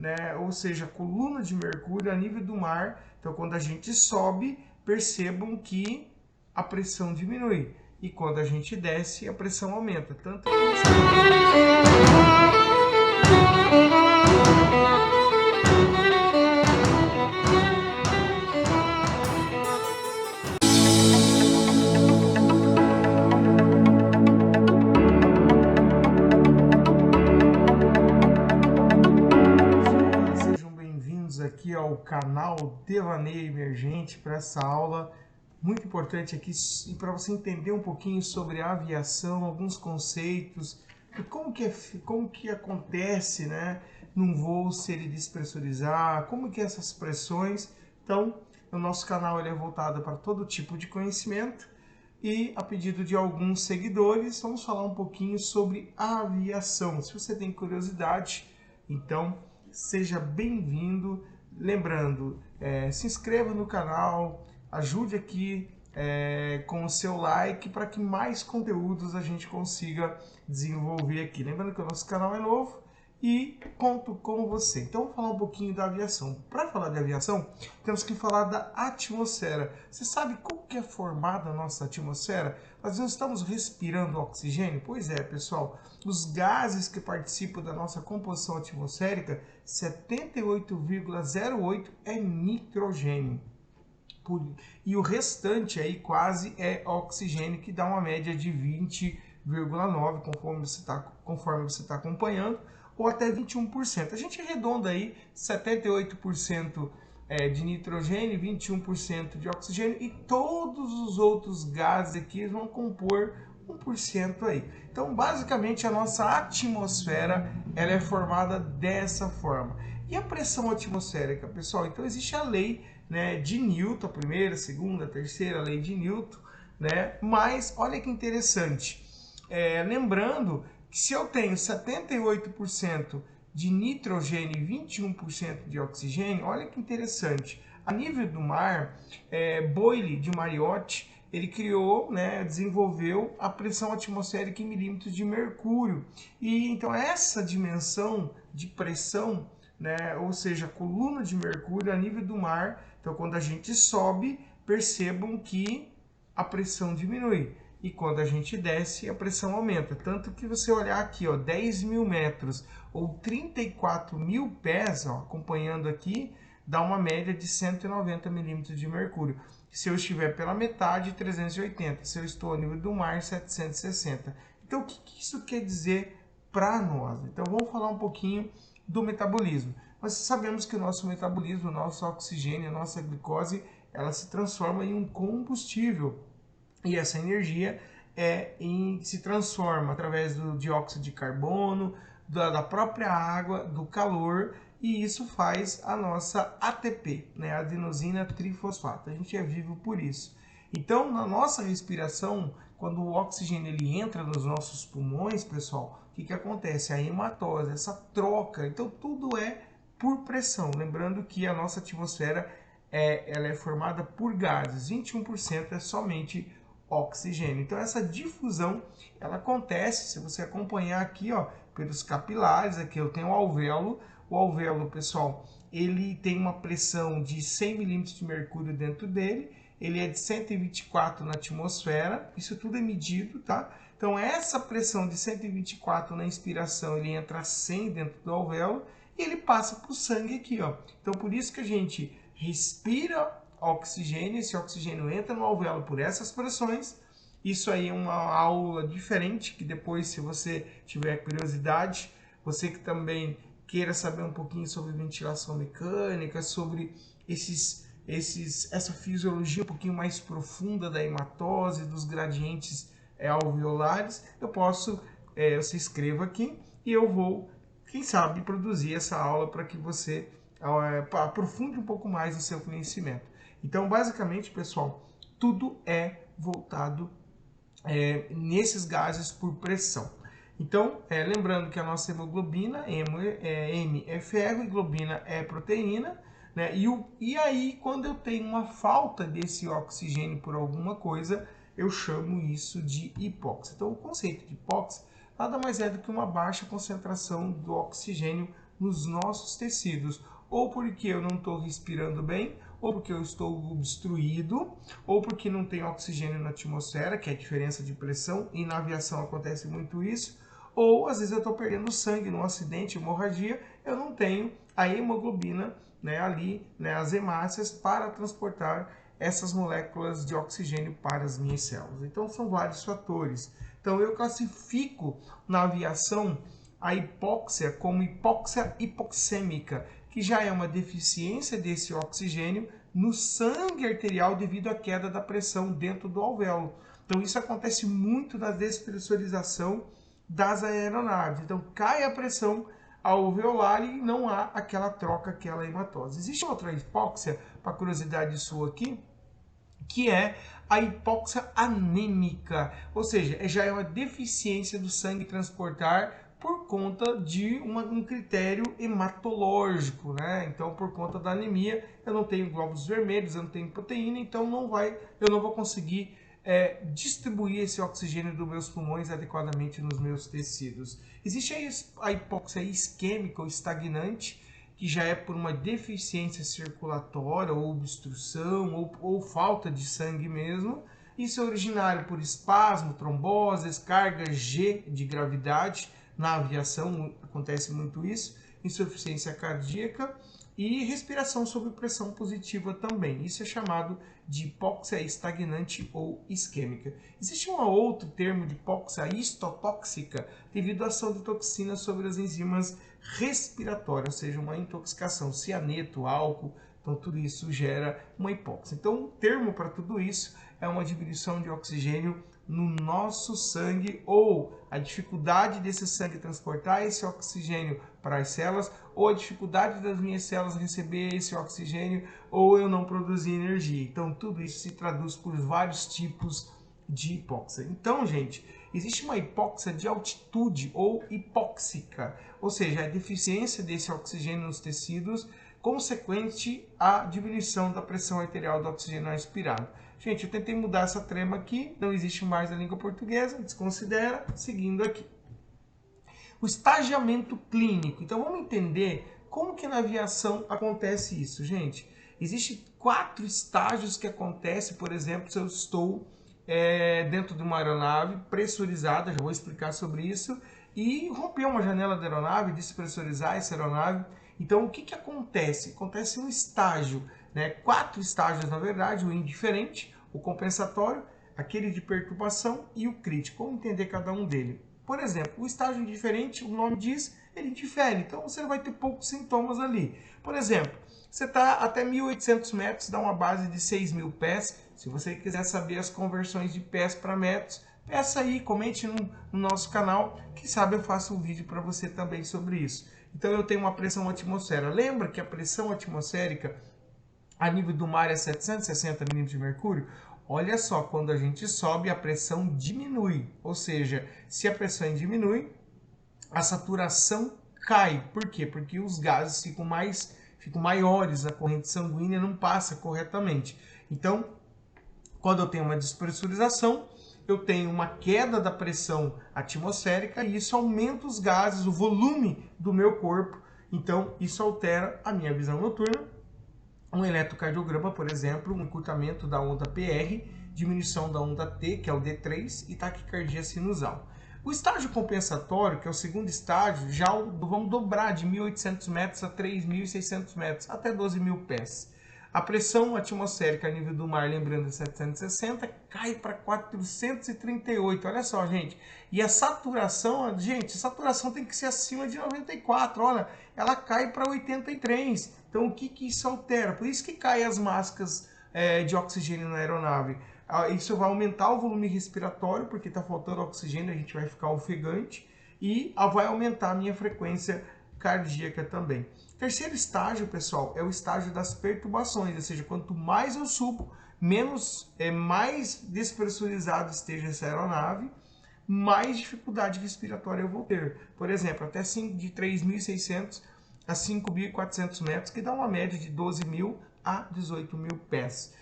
né? Ou seja, a coluna de mercúrio a nível do mar. Então, quando a gente sobe, percebam que a pressão diminui. E quando a gente desce, a pressão aumenta. Tanto que sejam bem-vindos aqui ao canal Devaneio Emergente para essa aula muito importante aqui e para você entender um pouquinho sobre a aviação, alguns conceitos, e como que acontece, né, num voo se ele despressurizar, como que essas pressões. Então, o nosso canal ele é voltado para todo tipo de conhecimento e, a pedido de alguns seguidores, vamos falar um pouquinho sobre a aviação. Se você tem curiosidade, então seja bem-vindo. Lembrando, se inscreva no canal, ajude aqui com o seu like para que mais conteúdos a gente consiga desenvolver aqui. Lembrando que o nosso canal é novo e conto com você. Então vamos falar um pouquinho da aviação. Para falar de aviação, temos que falar da atmosfera. Você sabe como que é formada a nossa atmosfera? Nós não estamos respirando oxigênio? Pois é, pessoal. Os gases que participam da nossa composição atmosférica, 78,08 é nitrogênio. E o restante aí quase é oxigênio, que dá uma média de 20,9 conforme você está acompanhando, ou até 21%. A gente arredonda aí 78% de nitrogênio, 21% de oxigênio, e todos os outros gases aqui vão compor 1% aí. Então, basicamente, a nossa atmosfera ela é formada dessa forma. E a pressão atmosférica, pessoal? Então, existe a lei, né, de Newton, a primeira, a segunda, a terceira lei de Newton, né? Mas olha que interessante. Lembrando que se eu tenho 78% de nitrogênio e 21% de oxigênio, olha que interessante. A nível do mar, Boyle de Mariotti, ele criou, né, desenvolveu a pressão atmosférica em milímetros de mercúrio. E então essa dimensão de pressão, né, ou seja, a coluna de mercúrio a nível do mar, então quando a gente sobe, percebam que a pressão diminui. E quando a gente desce, a pressão aumenta. Tanto que você olhar aqui, ó, 10 mil metros ou 34 mil pés, ó, acompanhando aqui, dá uma média de 190 milímetros de mercúrio. Se eu estiver pela metade, 380. Se eu estou ao nível do mar, 760. Então, o que isso quer dizer para nós? Então, vamos falar um pouquinho do metabolismo. Nós sabemos que o nosso metabolismo, o nosso oxigênio, a nossa glicose, ela se transforma em um combustível. E essa energia se transforma através do dióxido de carbono, da própria água, do calor, e isso faz a nossa ATP, né, adenosina trifosfato. A gente é vivo por isso. Então, na nossa respiração, quando o oxigênio ele entra nos nossos pulmões, pessoal, o que acontece? A hematose, essa troca. Então, tudo é por pressão. Lembrando que a nossa atmosfera ela é formada por gases, 21% é somente oxigênio. Então essa difusão ela acontece, se você acompanhar aqui, ó, pelos capilares. Aqui eu tenho o alvéolo. O alvéolo, pessoal, ele tem uma pressão de 100 milímetros de mercúrio dentro dele. Ele é de 124 na atmosfera. Isso tudo é medido, tá? Então essa pressão de 124 na inspiração, ele entra a 100 dentro do alvéolo e ele passa para o sangue aqui, ó. Então por isso que a gente respira oxigênio, esse oxigênio entra no alvéolo por essas pressões. Isso aí é uma aula diferente, que depois, se você tiver curiosidade, você que também queira saber um pouquinho sobre ventilação mecânica, sobre essa fisiologia um pouquinho mais profunda da hematose, dos gradientes alveolares, você escreva aqui e eu vou, quem sabe, produzir essa aula para que você aprofunde um pouco mais o seu conhecimento. Então, basicamente, pessoal, tudo é voltado nesses gases por pressão. Então, lembrando que a nossa hemoglobina, M é ferro e globina é proteína, né? E aí, quando eu tenho uma falta desse oxigênio por alguma coisa, eu chamo isso de hipóxia. Então, o conceito de hipóxia nada mais é do que uma baixa concentração do oxigênio nos nossos tecidos, ou porque eu não estou respirando bem, ou porque eu estou obstruído, ou porque não tem oxigênio na atmosfera, que é a diferença de pressão, e na aviação acontece muito isso, ou às vezes eu estou perdendo sangue num acidente, hemorragia, eu não tenho a hemoglobina, né, ali, né, as hemácias, para transportar essas moléculas de oxigênio para as minhas células. Então são vários fatores. Então eu classifico na aviação a hipóxia como hipóxia hipoxêmica, que já é uma deficiência desse oxigênio no sangue arterial devido à queda da pressão dentro do alvéolo. Então isso acontece muito na despressurização das aeronaves. Então cai a pressão alveolar e não há aquela troca, aquela hematose. Existe outra hipóxia, para curiosidade sua aqui, que é a hipóxia anêmica, ou seja, já é uma deficiência do sangue transportar por conta de um critério hematológico, né? Então, por conta da anemia, eu não tenho glóbulos vermelhos, eu não tenho proteína, então eu não vou conseguir distribuir esse oxigênio dos meus pulmões adequadamente nos meus tecidos. Existe a hipóxia isquêmica ou estagnante, que já é por uma deficiência circulatória, ou obstrução, ou falta de sangue mesmo. Isso é originário por espasmo, tromboses, carga G de gravidade. Na aviação acontece muito isso, insuficiência cardíaca e respiração sob pressão positiva também. Isso é chamado de hipóxia estagnante ou isquêmica. Existe um outro termo de hipóxia histotóxica devido à ação de toxinas sobre as enzimas respiratórias, ou seja, uma intoxicação, cianeto, álcool, então tudo isso gera uma hipóxia. Então o termo para tudo isso é uma diminuição de oxigênio no nosso sangue, ou a dificuldade desse sangue transportar esse oxigênio para as células, ou a dificuldade das minhas células receber esse oxigênio, ou eu não produzir energia. Então tudo isso se traduz por vários tipos de hipóxia. Então, gente, existe uma hipóxia de altitude ou hipóxica, ou seja, a deficiência desse oxigênio nos tecidos consequente à diminuição da pressão arterial do oxigênio respirado. Gente, eu tentei mudar essa trema aqui, não existe mais na língua portuguesa, desconsidera, seguindo aqui. O estagiamento clínico. Então vamos entender como que na aviação acontece isso, gente. Existem 4 estágios que acontecem, por exemplo, se eu estou dentro de uma aeronave pressurizada, já vou explicar sobre isso, e romper uma janela da aeronave, despressurizar essa aeronave. Então o que que acontece? Acontece um estágio, né? 4 estágios na verdade, o indiferente, o compensatório, aquele de perturbação e o crítico. Vamos entender cada um deles. Por exemplo, o estágio indiferente, o nome diz, ele difere, então você vai ter poucos sintomas ali. Por exemplo, você está até 1.800 metros, dá uma base de 6.000 pés. Se você quiser saber as conversões de pés para metros, peça aí, comente no nosso canal, que sabe eu faço um vídeo para você também sobre isso. Então eu tenho uma pressão atmosférica. Lembra que a pressão atmosférica a nível do mar é 760 milímetros de mercúrio? Olha só, quando a gente sobe, a pressão diminui. Ou seja, se a pressão diminui, a saturação cai. Por quê? Porque os gases ficam maiores, a corrente sanguínea não passa corretamente. Então, quando eu tenho uma despressurização, eu tenho uma queda da pressão atmosférica e isso aumenta os gases, o volume do meu corpo. Então, isso altera a minha visão noturna. Um eletrocardiograma, por exemplo, um encurtamento da onda PR, diminuição da onda T, que é o D3, e taquicardia sinusal. O estágio compensatório, que é o segundo estágio, já vamos dobrar de 1.800 metros a 3.600 metros, até 12.000 pés. A pressão atmosférica a nível do mar, lembrando, 760, cai para 438. Olha só, gente. E a saturação, gente, a saturação tem que ser acima de 94. Olha, ela cai para 83. Então, o que isso altera? Por isso que caem as máscaras de oxigênio na aeronave. Isso vai aumentar o volume respiratório, porque está faltando oxigênio, a gente vai ficar ofegante. E vai aumentar a minha frequência cardíaca também. Terceiro estágio, pessoal, é o estágio das perturbações, ou seja, quanto mais eu subo, mais despressurizado esteja essa aeronave, mais dificuldade respiratória eu vou ter. Por exemplo, até de 3.600 a 5.400 metros, que dá uma média de 12.000 a 18.000 pés.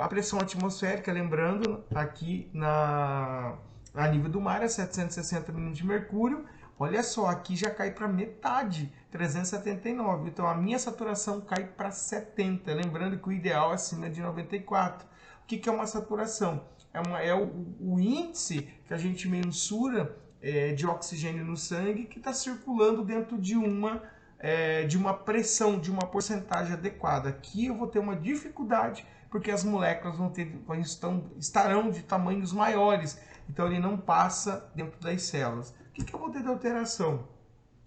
A pressão atmosférica, lembrando, aqui a nível do mar é 760 milímetros de mercúrio. Olha só, aqui já cai para metade, 379. Então a minha saturação cai para 70. Lembrando que o ideal é acima de 94. O que é uma saturação? É o índice que a gente mensura de oxigênio no sangue que está circulando dentro de uma pressão, de uma porcentagem adequada. Aqui eu vou ter uma dificuldade porque as moléculas estarão de tamanhos maiores, então ele não passa dentro das células. O que eu vou ter de alteração?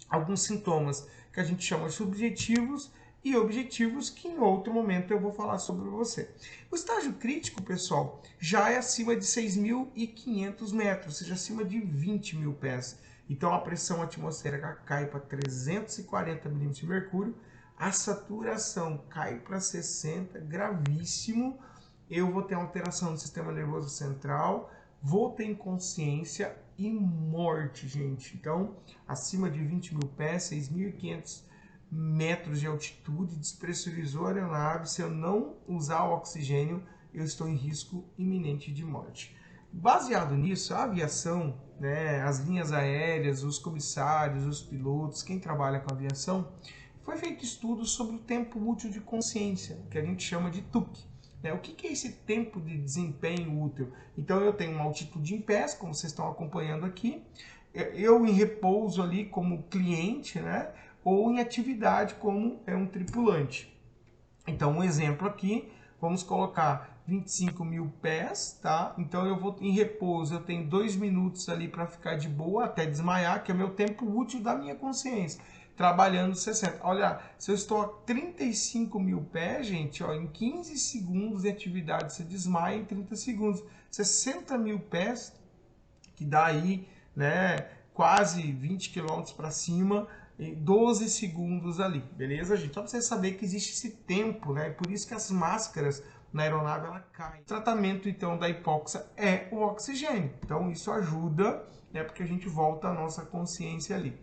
Alguns sintomas que a gente chama de subjetivos e objetivos, que em outro momento eu vou falar sobre você. O estágio crítico, pessoal, já é acima de 6.500 metros, ou seja, acima de 20 mil pés. Então a pressão atmosférica cai para 340 milímetros de mercúrio, a saturação cai para 60, gravíssimo. Eu vou ter alteração do sistema nervoso central, vou ter inconsciência e morte, gente. Então, acima de 20 mil pés, 6.500 metros de altitude, despressurizou a aeronave. Se eu não usar o oxigênio, eu estou em risco iminente de morte. Baseado nisso, a aviação, né, as linhas aéreas, os comissários, os pilotos, quem trabalha com aviação, foi feito estudos sobre o tempo útil de consciência, que a gente chama de TUC. O que é esse tempo de desempenho útil? Então eu tenho uma altitude em pés, como vocês estão acompanhando aqui, eu em repouso ali como cliente, né? Ou em atividade como um tripulante. Então um exemplo aqui, vamos colocar 25 mil pés, tá? Então eu vou em repouso, eu tenho 2 minutos ali para ficar de boa até desmaiar, que é o meu tempo útil da minha consciência. Trabalhando 60. Olha, se eu estou a 35 mil pés, gente, ó, em 15 segundos de atividade você desmaia em 30 segundos. 60 mil pés, que dá aí, né, quase 20 km para cima, em 12 segundos ali, beleza, gente? Só para você saber que existe esse tempo, né? Por isso que as máscaras na aeronave ela caem. O tratamento, então, da hipóxia é o oxigênio. Então, isso ajuda, né, porque a gente volta à nossa consciência ali.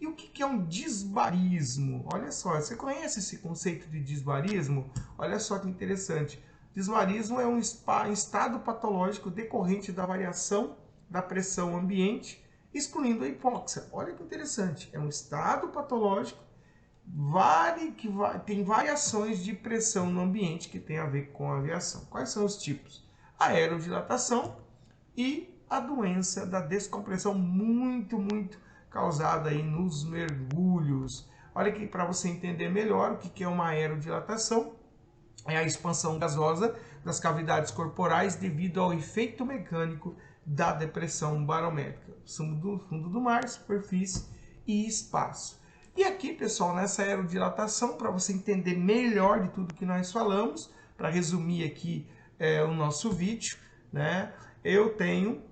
E o que é um disbarismo? Olha só, você conhece esse conceito de disbarismo? Olha só que interessante. Disbarismo é um estado patológico decorrente da variação da pressão ambiente, excluindo a hipóxia. Olha que interessante. É um estado patológico que tem variações de pressão no ambiente que tem a ver com a aviação. Quais são os tipos? A aerodilatação e a doença da descompressão muito causada aí nos mergulhos. Olha aqui para você entender melhor o que é uma aerodilatação. É a expansão gasosa das cavidades corporais devido ao efeito mecânico da depressão barométrica. Fundo do mar, superfície e espaço. E aqui, pessoal, nessa aerodilatação, para você entender melhor de tudo que nós falamos, para resumir aqui o nosso vídeo, né? Eu tenho,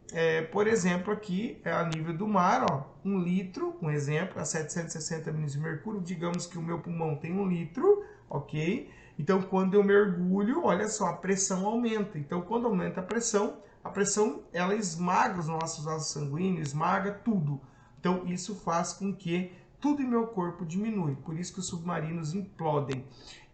por exemplo, aqui a nível do mar, ó, 1 litro, um exemplo, a 760 milímetros de mercúrio, digamos que o meu pulmão tem 1 litro, ok? Então, quando eu mergulho, olha só, a pressão aumenta. Então, quando aumenta a pressão ela esmaga os nossos vasos sanguíneos, esmaga tudo. Então, isso faz com que tudo em meu corpo diminui. Por isso que os submarinos implodem.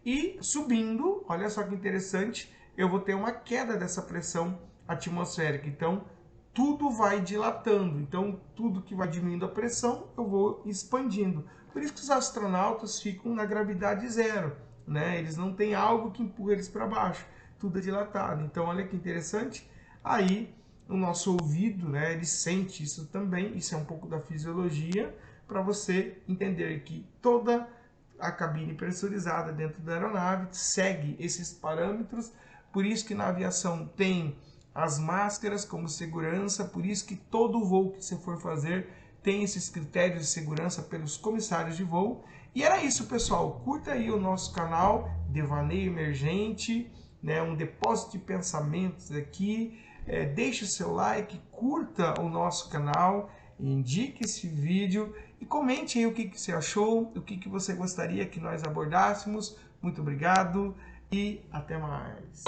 E subindo, olha só que interessante, eu vou ter uma queda dessa pressão atmosférica. Então, tudo vai dilatando. Então, tudo que vai diminuindo a pressão, eu vou expandindo. Por isso que os astronautas ficam na gravidade zero, né? Eles não têm algo que empurra eles para baixo. Tudo é dilatado. Então, olha que interessante. Aí, o nosso ouvido, né, ele sente isso também. Isso é um pouco da fisiologia, para você entender que toda a cabine pressurizada dentro da aeronave segue esses parâmetros. Por isso que na aviação tem as máscaras como segurança, por isso que todo voo que você for fazer tem esses critérios de segurança pelos comissários de voo. E era isso, pessoal. Curta aí o nosso canal Devaneio Emergente, né, um depósito de pensamentos aqui. Deixe o seu like, curta o nosso canal, indique esse vídeo e comente aí o que você achou, o que você gostaria que nós abordássemos. Muito obrigado e até mais.